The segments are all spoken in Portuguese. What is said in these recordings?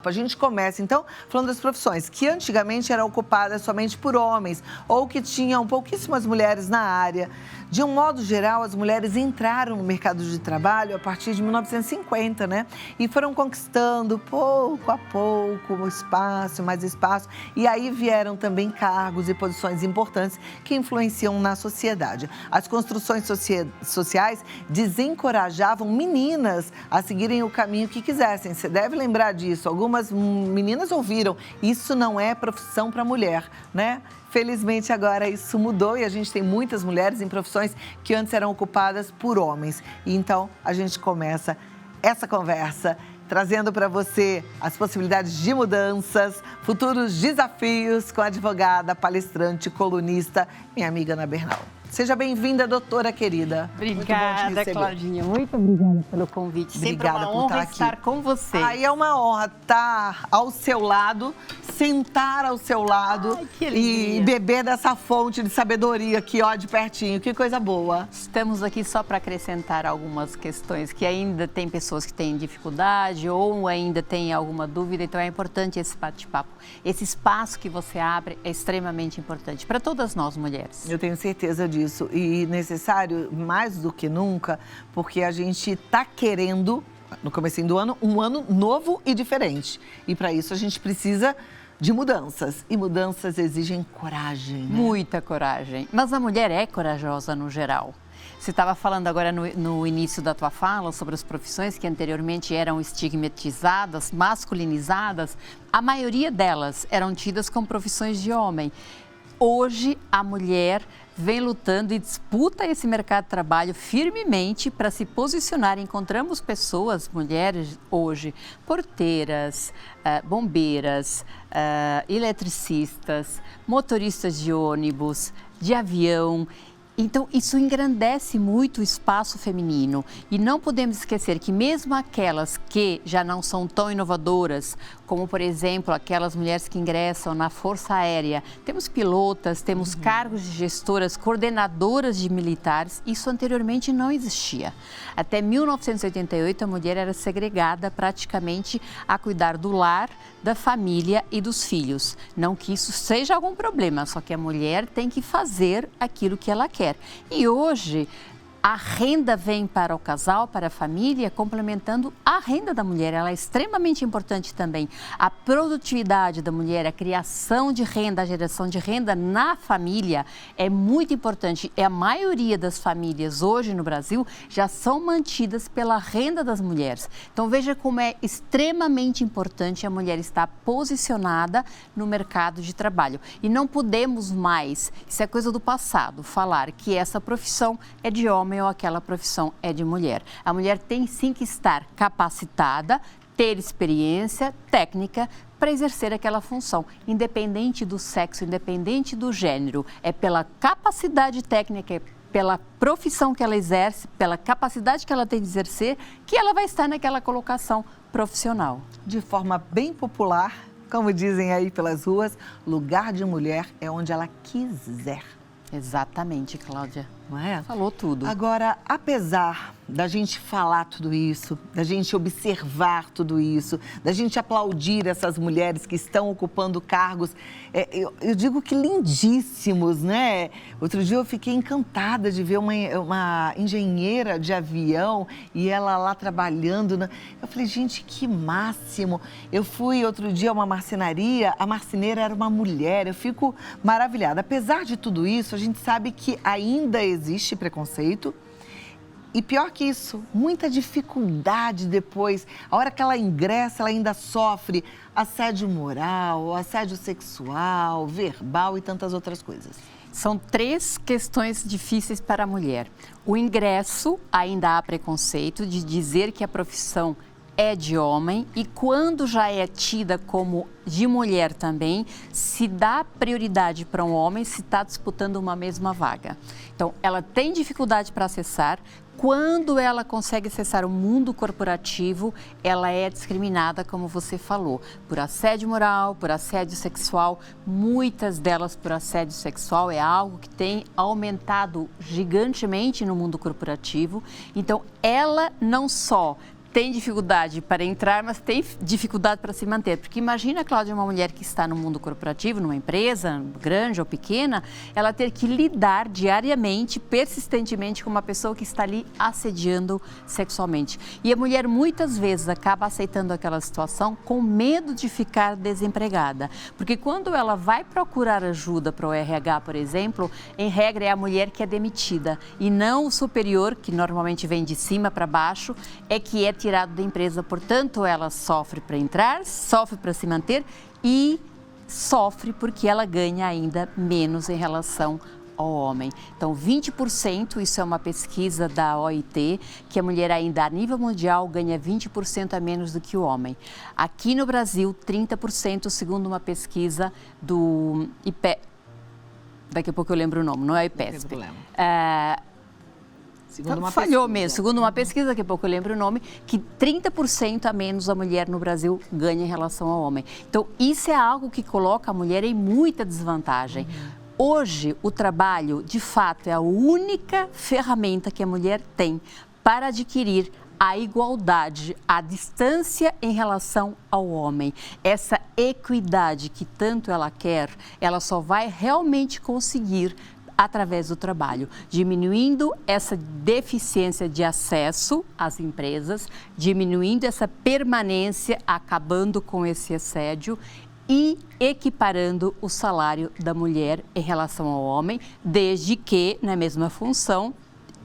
A gente começa, então, falando das profissões que antigamente eram ocupadas somente por homens ou que tinham pouquíssimas mulheres na área. De um modo geral, as mulheres entraram no mercado de trabalho a partir de 1950, né? E foram conquistando pouco a pouco mais espaço. E aí vieram também cargos e posições importantes que influenciam na sociedade. As construções sociais desencorajavam meninas a seguirem o caminho que quisessem. Você deve lembrar disso. Algumas meninas ouviram, isso não é profissão para mulher, né? Felizmente agora isso mudou e a gente tem muitas mulheres em profissões que antes eram ocupadas por homens. E então a gente começa essa conversa trazendo para você as possibilidades de mudanças, futuros desafios com a advogada, palestrante, colunista, minha amiga Ana Bernal. Seja bem-vinda, doutora querida. Obrigada, Claudinha. Muito obrigada pelo convite. Obrigada Sempre uma honra aqui. estar com você. Aí é uma honra estar ao seu lado, sentar ao seu lado e beber dessa fonte de sabedoria aqui, ó, de pertinho. Que coisa boa. Estamos aqui só para acrescentar algumas questões que ainda tem pessoas que têm dificuldade ou ainda têm alguma dúvida, então é importante esse bate-papo. Esse espaço que você abre é extremamente importante para todas nós mulheres. Eu tenho certeza disso e necessário mais do que nunca, porque a gente está querendo, no comecinho do ano, um ano novo e diferente. E para isso a gente precisa de mudanças. E mudanças exigem coragem, né? Muita coragem. Mas a mulher é corajosa no geral. Você estava falando agora no início da tua fala sobre as profissões que anteriormente eram estigmatizadas, masculinizadas. A maioria delas eram tidas como profissões de homem. Hoje, a mulher vem lutando e disputa esse mercado de trabalho firmemente para se posicionar. Encontramos pessoas, mulheres hoje, porteiras, bombeiras, eletricistas, motoristas de ônibus, de avião. Então, isso engrandece muito o espaço feminino. E não podemos esquecer que mesmo aquelas que já não são tão inovadoras, como, por exemplo, aquelas mulheres que ingressam na Força Aérea, temos pilotas, temos cargos de gestoras, coordenadoras de militares, isso anteriormente não existia. Até 1988, a mulher era segregada praticamente a cuidar do lar, da família e dos filhos. Não que isso seja algum problema, só que a mulher tem que fazer aquilo que ela quer. E hoje, a renda vem para o casal, para a família, complementando a renda da mulher. Ela é extremamente importante também. A produtividade da mulher, a criação de renda, a geração de renda na família é muito importante. E a maioria das famílias hoje no Brasil já são mantidas pela renda das mulheres. Então veja como é extremamente importante a mulher estar posicionada no mercado de trabalho. E não podemos mais, isso é coisa do passado, falar que essa profissão é de homem ou aquela profissão é de mulher. A mulher tem sim que estar capacitada, ter experiência técnica para exercer aquela função, independente do sexo, independente do gênero. É pela capacidade técnica, pela profissão que ela exerce, pela capacidade que ela tem de exercer, que ela vai estar naquela colocação profissional. De forma bem popular, como dizem aí pelas ruas, lugar de mulher é onde ela quiser. Exatamente, Cláudia. Não é? Falou tudo. Agora, apesar da gente falar tudo isso, da gente observar tudo isso, da gente aplaudir essas mulheres que estão ocupando cargos, eu digo que lindíssimos, né? Outro dia eu fiquei encantada de ver uma engenheira de avião e ela lá trabalhando. Eu falei, gente, que máximo. Eu fui outro dia a uma marcenaria, a marceneira era uma mulher, eu fico maravilhada. Apesar de tudo isso, a gente sabe que ainda existe preconceito. E pior que isso, muita dificuldade depois. A hora que ela ingressa, ela ainda sofre assédio moral, assédio sexual, verbal e tantas outras coisas. São 3 questões difíceis para a mulher. O ingresso, ainda há preconceito de dizer que a profissão é de homem e quando já é tida como de mulher também, se dá prioridade para um homem se está disputando uma mesma vaga. Então, ela tem dificuldade para acessar. Quando ela consegue acessar o mundo corporativo, ela é discriminada, como você falou, por assédio moral, por assédio sexual. Muitas delas por assédio sexual é algo que tem aumentado gigantemente no mundo corporativo. Então, ela não só tem dificuldade para entrar, mas tem dificuldade para se manter. Porque imagina, Cláudia, uma mulher que está no mundo corporativo, numa empresa, grande ou pequena, ela ter que lidar diariamente, persistentemente com uma pessoa que está ali assediando sexualmente. E a mulher muitas vezes acaba aceitando aquela situação com medo de ficar desempregada. Porque quando ela vai procurar ajuda para o RH, por exemplo, em regra é a mulher que é demitida e não o superior, que normalmente vem de cima para baixo, é que é tirado da empresa. Portanto, ela sofre para entrar, sofre para se manter e sofre porque ela ganha ainda menos em relação ao homem. Então, 20%, isso é uma pesquisa da OIT, que a mulher ainda a nível mundial ganha 20% a menos do que o homem. Aqui no Brasil, 30%, segundo uma pesquisa do IPESP. Daqui a pouco eu lembro o nome, não é o IPESP. Segundo uma pesquisa, daqui a pouco eu lembro o nome, que 30% a menos a mulher no Brasil ganha em relação ao homem. Então, isso é algo que coloca a mulher em muita desvantagem. Hoje, o trabalho, de fato, é a única ferramenta que a mulher tem para adquirir a igualdade, a distância em relação ao homem. Essa equidade que tanto ela quer, ela só vai realmente conseguir através do trabalho, diminuindo essa deficiência de acesso às empresas, diminuindo essa permanência, acabando com esse assédio e equiparando o salário da mulher em relação ao homem, desde que na mesma função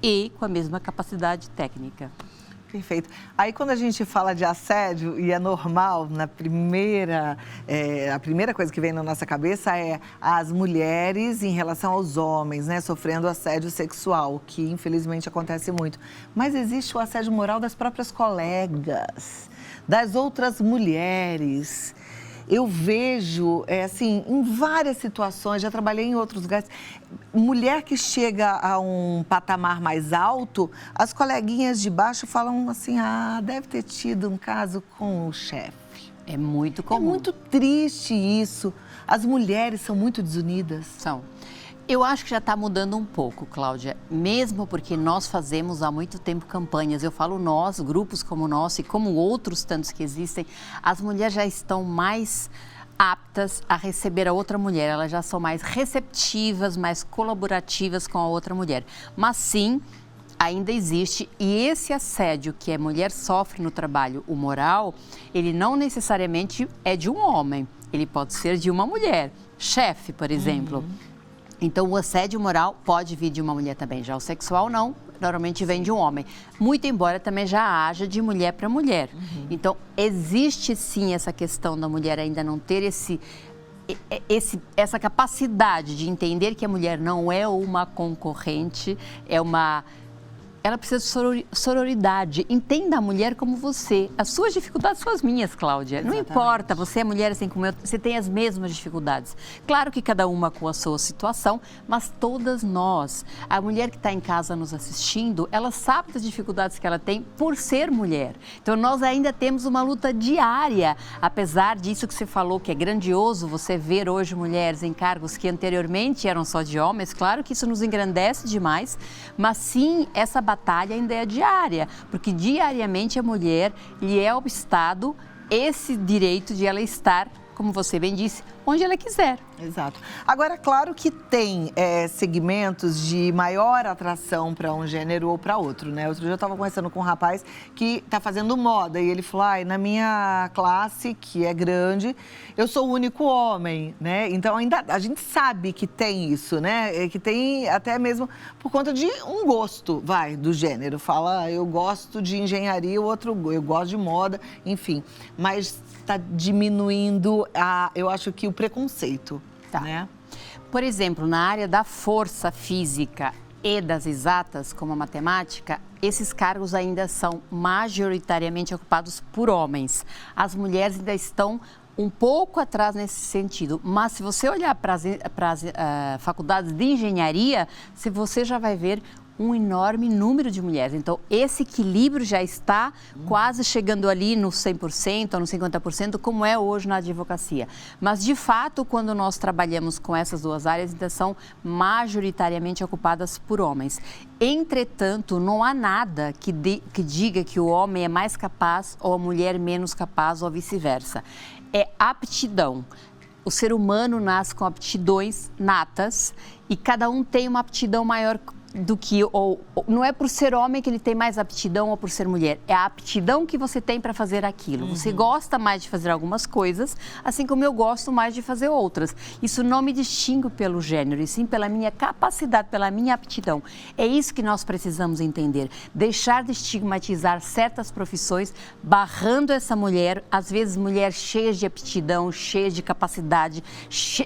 e com a mesma capacidade técnica. Perfeito. Aí quando a gente fala de assédio, e é normal, a primeira coisa que vem na nossa cabeça é as mulheres em relação aos homens, né, sofrendo assédio sexual, que infelizmente acontece muito. Mas existe o assédio moral das próprias colegas, das outras mulheres. Eu vejo, assim, em várias situações, já trabalhei em outros lugares, mulher que chega a um patamar mais alto, as coleguinhas de baixo falam assim, deve ter tido um caso com o chefe. É muito comum. É muito triste isso. As mulheres são muito desunidas. São. Eu acho que já está mudando um pouco, Cláudia, mesmo porque nós fazemos há muito tempo campanhas. Eu falo nós, grupos como o nosso e como outros tantos que existem, as mulheres já estão mais aptas a receber a outra mulher, elas já são mais receptivas, mais colaborativas com a outra mulher. Mas sim, ainda existe, e esse assédio que a mulher sofre no trabalho, o moral, ele não necessariamente é de um homem, ele pode ser de uma mulher, chefe, por exemplo. Então, o assédio moral pode vir de uma mulher também, já o sexual não, normalmente vem de um homem. Muito embora também já haja de mulher para mulher. Então, existe sim essa questão da mulher ainda não ter essa capacidade de entender que a mulher não é uma concorrente, ela precisa de sororidade. Entenda a mulher como você. As suas dificuldades são as minhas, Cláudia. Exatamente. Não importa, você é mulher assim como eu, você tem as mesmas dificuldades. Claro que cada uma com a sua situação, mas todas nós. A mulher que está em casa nos assistindo, ela sabe das dificuldades que ela tem por ser mulher. Então, nós ainda temos uma luta diária. Apesar disso que você falou, que é grandioso você ver hoje mulheres em cargos que anteriormente eram só de homens. Claro que isso nos engrandece demais, mas sim, essa batalha ainda é diária, porque diariamente a mulher lhe é obstado esse direito de ela estar, como você bem disse, onde ela quiser. Exato. Agora, claro que tem segmentos de maior atração para um gênero ou para outro, né? Outro dia eu estava conversando com um rapaz que está fazendo moda e ele falou, na minha classe, que é grande, eu sou o único homem, né? Então, ainda a gente sabe que tem isso, né? Que tem até mesmo por conta de um gosto, do gênero. Fala, eu gosto de engenharia, o outro, eu gosto de moda, enfim. Mas está diminuindo, eu acho que o preconceito, né? Por exemplo, na área da força física e das exatas, como a matemática, esses cargos ainda são majoritariamente ocupados por homens. As mulheres ainda estão um pouco atrás nesse sentido, mas se você olhar para as faculdades de engenharia, você já vai ver um enorme número de mulheres. Então, esse equilíbrio já está quase chegando ali no 100% ou no 50%, como é hoje na advocacia. Mas, de fato, quando nós trabalhamos com essas duas áreas, então, são majoritariamente ocupadas por homens. Entretanto, não há nada que diga que o homem é mais capaz ou a mulher menos capaz ou vice-versa. É aptidão. O ser humano nasce com aptidões natas e cada um tem uma aptidão maior do que, ou não é por ser homem que ele tem mais aptidão ou por ser mulher, é a aptidão que você tem para fazer aquilo. Você gosta mais de fazer algumas coisas, assim como eu gosto mais de fazer outras. Isso não me distingue pelo gênero, e sim pela minha capacidade, pela minha aptidão. É isso que nós precisamos entender, deixar de estigmatizar certas profissões, barrando essa mulher, às vezes mulheres cheias de aptidão, cheias de capacidade,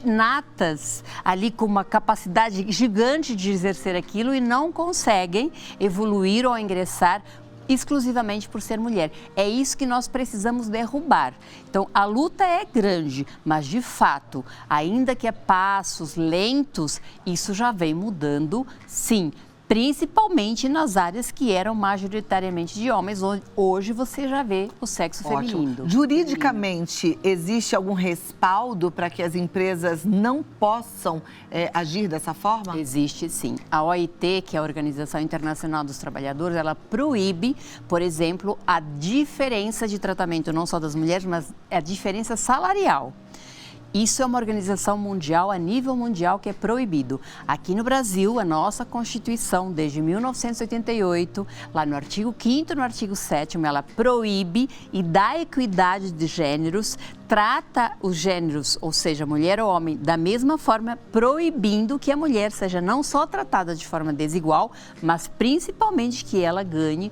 natas, ali com uma capacidade gigante de exercer aquilo, e não conseguem evoluir ou ingressar exclusivamente por ser mulher. É isso que nós precisamos derrubar. Então, a luta é grande, mas de fato, ainda que a passos lentos, isso já vem mudando, sim. Principalmente nas áreas que eram majoritariamente de homens, onde hoje você já vê o sexo feminino. Juridicamente, existe algum respaldo para que as empresas não possam agir dessa forma? Existe, sim. A OIT, que é a Organização Internacional dos Trabalhadores, ela proíbe, por exemplo, a diferença de tratamento, não só das mulheres, mas a diferença salarial. Isso é uma organização mundial, a nível mundial, que é proibido. Aqui no Brasil, a nossa Constituição, desde 1988, lá no artigo 5º, no artigo 7º, ela proíbe e dá equidade de gêneros, trata os gêneros, ou seja, mulher ou homem, da mesma forma, proibindo que a mulher seja não só tratada de forma desigual, mas principalmente que ela ganhe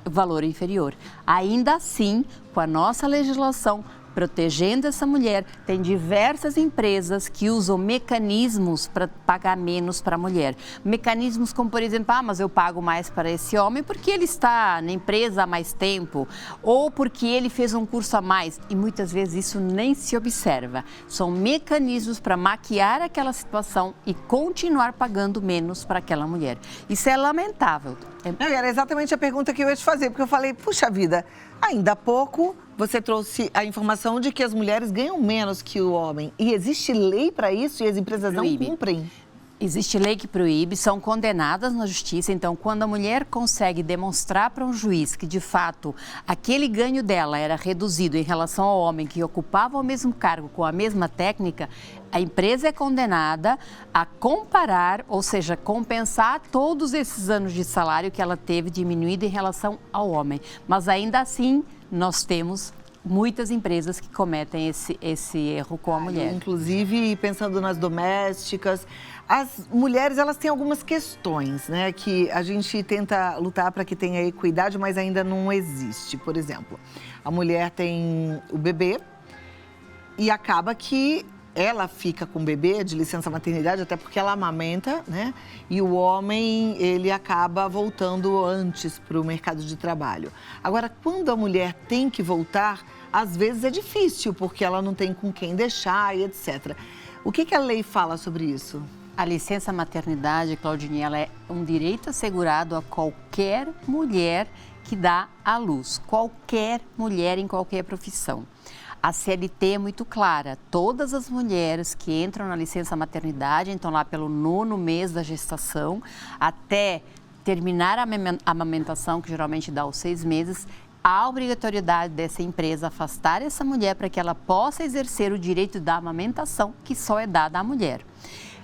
valor inferior. Ainda assim, com a nossa legislação, protegendo essa mulher, tem diversas empresas que usam mecanismos para pagar menos para a mulher. Mecanismos como, por exemplo, mas eu pago mais para esse homem porque ele está na empresa há mais tempo ou porque ele fez um curso a mais. E muitas vezes isso nem se observa. São mecanismos para maquiar aquela situação e continuar pagando menos para aquela mulher. Isso é lamentável. Era exatamente a pergunta que eu ia te fazer, porque eu falei, puxa vida, ainda há pouco você trouxe a informação de que as mulheres ganham menos que o homem. E existe lei para isso e as empresas não cumprem? Existe lei que proíbe, são condenadas na justiça. Então, quando a mulher consegue demonstrar para um juiz que, de fato, aquele ganho dela era reduzido em relação ao homem que ocupava o mesmo cargo com a mesma técnica, a empresa é condenada a comparar, ou seja, compensar todos esses anos de salário que ela teve diminuído em relação ao homem. Mas ainda assim, nós temos muitas empresas que cometem esse erro com a mulher. Inclusive, pensando nas domésticas, as mulheres, elas têm algumas questões, né? Que a gente tenta lutar para que tenha equidade, mas ainda não existe. Por exemplo, a mulher tem o bebê e acaba que ela fica com o bebê de licença maternidade, até porque ela amamenta, né? E o homem, ele acaba voltando antes para o mercado de trabalho. Agora, quando a mulher tem que voltar, às vezes é difícil, porque ela não tem com quem deixar e etc. O que a lei fala sobre isso? A licença maternidade, Claudine, ela é um direito assegurado a qualquer mulher que dá à luz. Qualquer mulher em qualquer profissão. A CLT é muito clara, todas as mulheres que entram na licença maternidade, então lá pelo 9º mês da gestação, até terminar a amamentação, que geralmente dá os 6 meses, há obrigatoriedade dessa empresa afastar essa mulher para que ela possa exercer o direito da amamentação, que só é dada à mulher.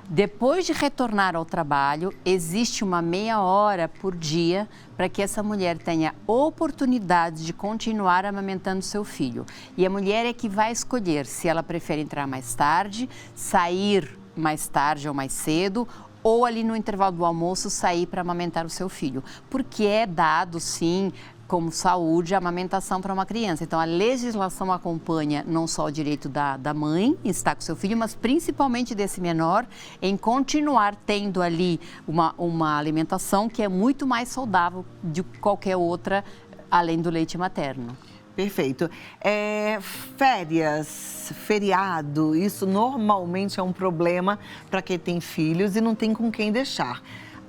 Depois de retornar ao trabalho, existe uma meia hora por dia para que essa mulher tenha oportunidade de continuar amamentando seu filho. E a mulher é que vai escolher se ela prefere entrar mais tarde, sair mais tarde ou mais cedo, ou ali no intervalo do almoço sair para amamentar o seu filho. Porque é dado, sim, como saúde, a amamentação para uma criança. Então, a legislação acompanha não só o direito da mãe em estar com seu filho, mas principalmente desse menor em continuar tendo ali uma alimentação que é muito mais saudável de qualquer outra, além do leite materno. Perfeito. Férias, feriado, isso normalmente é um problema para quem tem filhos e não tem com quem deixar.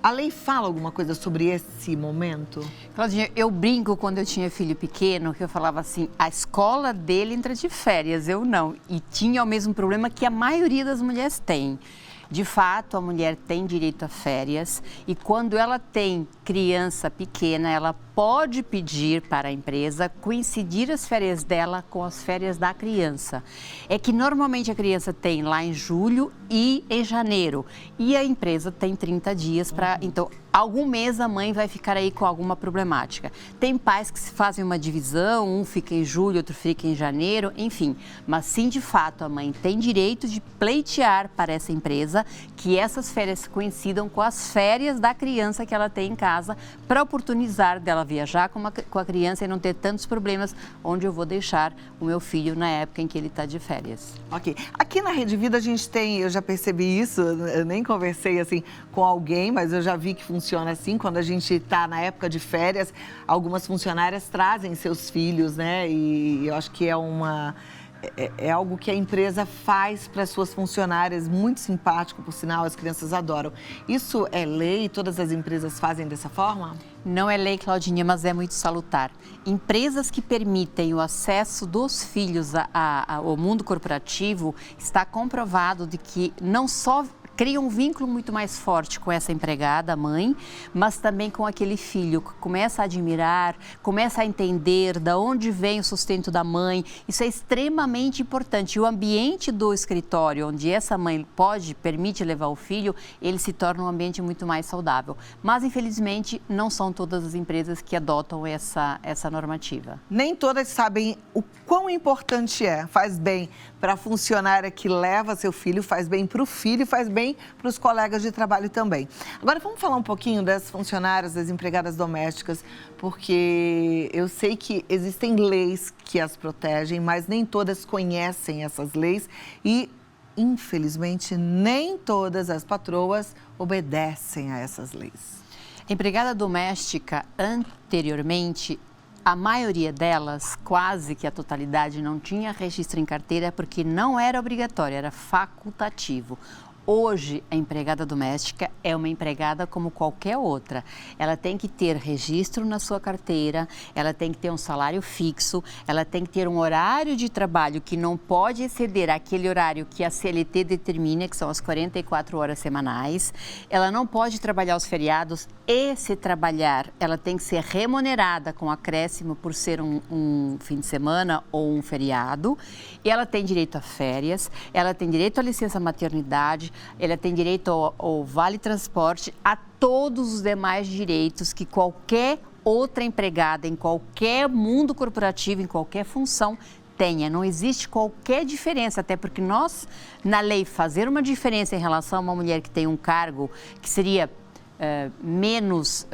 A lei fala alguma coisa sobre esse momento? Claudinha, eu brinco quando eu tinha filho pequeno, que eu falava assim, a escola dele entra de férias, eu não. E tinha o mesmo problema que a maioria das mulheres tem. De fato, a mulher tem direito a férias e quando ela tem criança pequena, ela pode pedir para a empresa coincidir as férias dela com as férias da criança. É que normalmente a criança tem lá em julho e em janeiro e a empresa tem 30 dias para... Então, algum mês a mãe vai ficar aí com alguma problemática. Tem pais que fazem uma divisão, um fica em julho, outro fica em janeiro, enfim. Mas sim, de fato, a mãe tem direito de pleitear para essa empresa que essas férias coincidam com as férias da criança que ela tem em casa para oportunizar dela viajar com a criança e não ter tantos problemas onde eu vou deixar o meu filho na época em que ele está de férias. Ok. Aqui na Rede Vida a gente tem, eu já percebi isso, eu nem conversei assim com alguém, mas eu já vi que funciona assim, quando a gente está na época de férias, algumas funcionárias trazem seus filhos, né? E eu acho que é algo que a empresa faz para suas funcionárias, muito simpático, por sinal, as crianças adoram. Isso é lei? Todas as empresas fazem dessa forma? Não é lei, Claudinha, mas é muito salutar. Empresas que permitem o acesso dos filhos ao mundo corporativo, está comprovado de que não só cria um vínculo muito mais forte com essa empregada, a mãe, mas também com aquele filho, que começa a admirar, começa a entender de onde vem o sustento da mãe. Isso é extremamente importante. E o ambiente do escritório, onde essa mãe permite levar o filho, ele se torna um ambiente muito mais saudável. Mas, infelizmente, não são todas as empresas que adotam essa normativa. Nem todas sabem o quão importante é. Faz bem para a funcionária que leva seu filho, faz bem para o filho, faz bem para os colegas de trabalho também. Agora vamos falar um pouquinho das funcionárias, das empregadas domésticas, porque eu sei que existem leis que as protegem, mas nem todas conhecem essas leis e, infelizmente, nem todas as patroas obedecem a essas leis. Empregada doméstica, anteriormente, a maioria delas, quase que a totalidade, não tinha registro em carteira porque não era obrigatório, era facultativo. Hoje, a empregada doméstica é uma empregada como qualquer outra. Ela tem que ter registro na sua carteira, ela tem que ter um salário fixo, ela tem que ter um horário de trabalho que não pode exceder aquele horário que a CLT determina, que são as 44 horas semanais. Ela não pode trabalhar os feriados e, se trabalhar, ela tem que ser remunerada com acréscimo por ser um fim de semana ou um feriado. E ela tem direito a férias, ela tem direito à licença maternidade, ela tem direito ao vale transporte, a todos os demais direitos que qualquer outra empregada em qualquer mundo corporativo, em qualquer função, tenha. Não existe qualquer diferença, até porque nós, na lei, fazer uma diferença em relação a uma mulher que tem um cargo que seria menos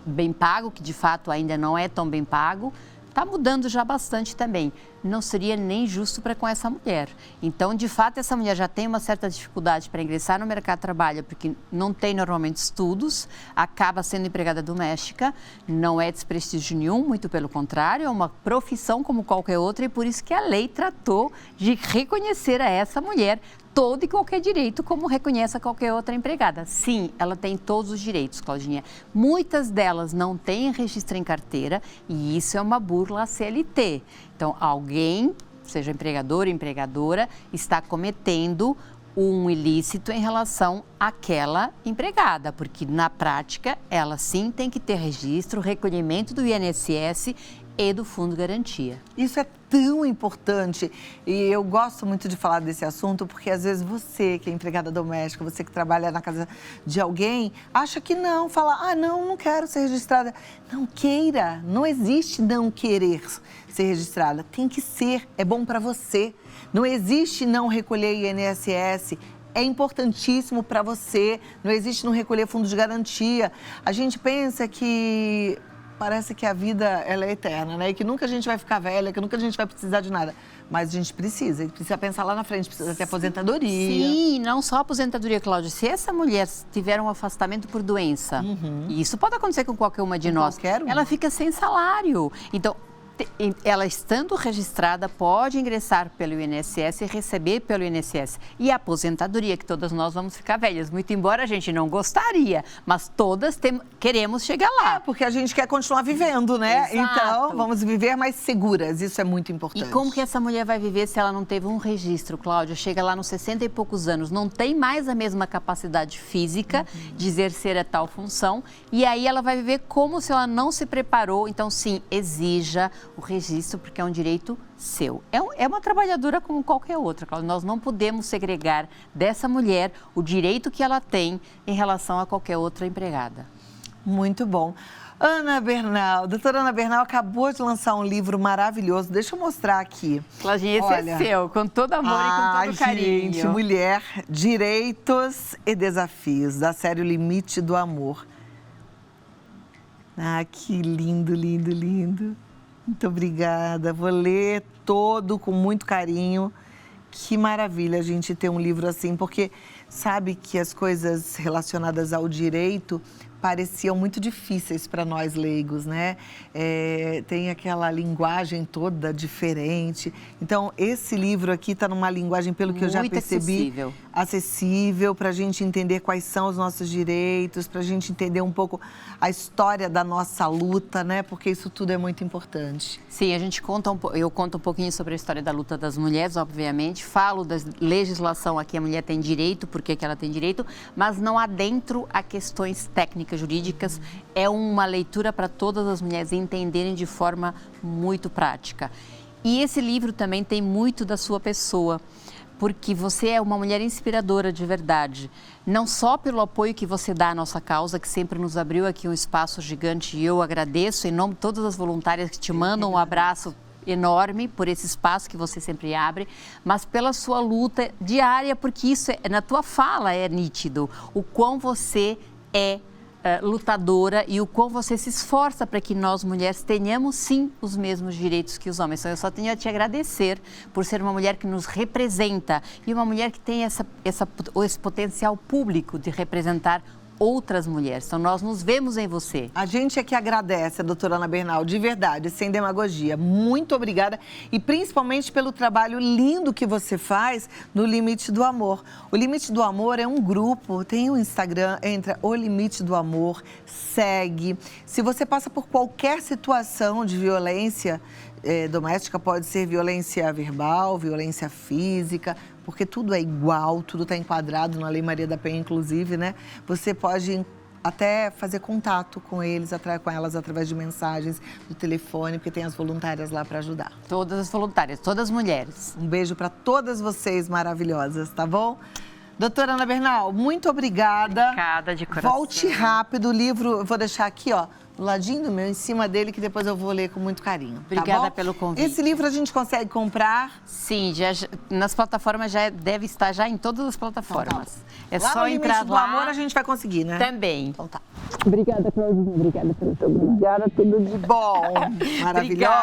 bem pago, que de fato ainda não é tão bem pago, está mudando já bastante também. Não seria nem justo para com essa mulher. Então, de fato, essa mulher já tem uma certa dificuldade para ingressar no mercado de trabalho, porque não tem normalmente estudos, acaba sendo empregada doméstica, não é desprestígio nenhum, muito pelo contrário, é uma profissão como qualquer outra e por isso que a lei tratou de reconhecer a essa mulher todo e qualquer direito, como reconhece a qualquer outra empregada. Sim, ela tem todos os direitos, Claudinha. Muitas delas não têm registro em carteira e isso é uma burla à CLT. Então, alguém, seja empregador ou empregadora, está cometendo um ilícito em relação àquela empregada, porque na prática ela sim tem que ter registro, recolhimento do INSS e do Fundo Garantia. Isso é tão importante e eu gosto muito de falar desse assunto porque às vezes você que é empregada doméstica, você que trabalha na casa de alguém, acha que não, fala, não quero ser registrada. Não queira, não existe não querer ser registrada, tem que ser, é bom para você. Não existe não recolher INSS, é importantíssimo para você, não existe não recolher fundo de garantia. A gente pensa que parece que a vida ela é eterna, né? E que nunca a gente vai ficar velha, que nunca a gente vai precisar de nada. Mas a gente precisa pensar lá na frente, precisa ter aposentadoria. Sim, não só aposentadoria, Cláudia. Se essa mulher tiver um afastamento por doença, e isso pode acontecer com qualquer uma de nós, ela fica sem salário. Então, ela estando registrada, pode ingressar pelo INSS e receber pelo INSS. E a aposentadoria, que todas nós vamos ficar velhas, muito embora a gente não gostaria, mas todas queremos chegar lá. Porque a gente quer continuar vivendo, né? Exato. Então, vamos viver mais seguras, isso é muito importante. E como que essa mulher vai viver se ela não teve um registro, Cláudia? Chega lá nos 60 e poucos anos, não tem mais a mesma capacidade física de exercer a tal função, e aí ela vai viver como se ela não se preparou. Então, sim, exija o registro, porque é um direito seu. É uma trabalhadora como qualquer outra, Cláudia. Nós não podemos segregar dessa mulher o direito que ela tem em relação a qualquer outra empregada. Muito bom. Ana Bernal, doutora Ana Bernal acabou de lançar um livro maravilhoso. Deixa eu mostrar aqui. Claudinha, esse é seu, com todo amor e com todo carinho. Gente, mulher, direitos e desafios, da série O Limite do Amor. Ah, que lindo, lindo, lindo. Muito obrigada. Vou ler todo com muito carinho. Que maravilha a gente ter um livro assim, porque sabe que as coisas relacionadas ao direito pareciam muito difíceis para nós leigos, né? Tem aquela linguagem toda diferente. Então, esse livro aqui está numa linguagem, pelo que eu já percebi, acessível para a gente entender quais são os nossos direitos, para a gente entender um pouco a história da nossa luta, né? Porque isso tudo é muito importante. Sim, eu conto um pouquinho sobre a história da luta das mulheres, obviamente. Falo da legislação a que a mulher tem direito, por que ela tem direito, mas não adentro a questões técnicas, jurídicas. É uma leitura para todas as mulheres entenderem de forma muito prática. E esse livro também tem muito da sua pessoa, porque você é uma mulher inspiradora de verdade. Não só pelo apoio que você dá à nossa causa, que sempre nos abriu aqui um espaço gigante, e eu agradeço em nome de todas as voluntárias que te mandam um abraço enorme por esse espaço que você sempre abre, mas pela sua luta diária, porque isso na tua fala é nítido, o quão você é lutadora e o quão você se esforça para que nós mulheres tenhamos sim os mesmos direitos que os homens. Então, eu só tenho a te agradecer por ser uma mulher que nos representa e uma mulher que tem esse potencial público de representar outras mulheres. Então, nós nos vemos em você. A gente é que agradece a doutora Ana Bernal, de verdade, sem demagogia. Muito obrigada e principalmente pelo trabalho lindo que você faz no Limite do Amor. O Limite do Amor é um grupo, tem um Instagram, entra O Limite do Amor, segue. Se você passa por qualquer situação de violência doméstica, pode ser violência verbal, violência física, porque tudo é igual, tudo está enquadrado na Lei Maria da Penha, inclusive, né? Você pode até fazer contato com eles, com elas através de mensagens do telefone, porque tem as voluntárias lá para ajudar. Todas as voluntárias, todas as mulheres. Um beijo para todas vocês maravilhosas, tá bom? Doutora Ana Bernal, muito obrigada. Obrigada de coração. Volte rápido, o livro eu vou deixar aqui, ó, do ladinho do meu, em cima dele, que depois eu vou ler com muito carinho. Obrigada, tá bom? pelo convite. Esse livro a gente consegue comprar? Sim, nas plataformas deve estar já em todas as plataformas. É lá só no entrar Limite do lá. Amor a gente vai conseguir, né? Também. Então tá. Obrigada, Claudinha. Obrigada pelo teu trabalho. Obrigada, tudo de bom. Maravilhosa.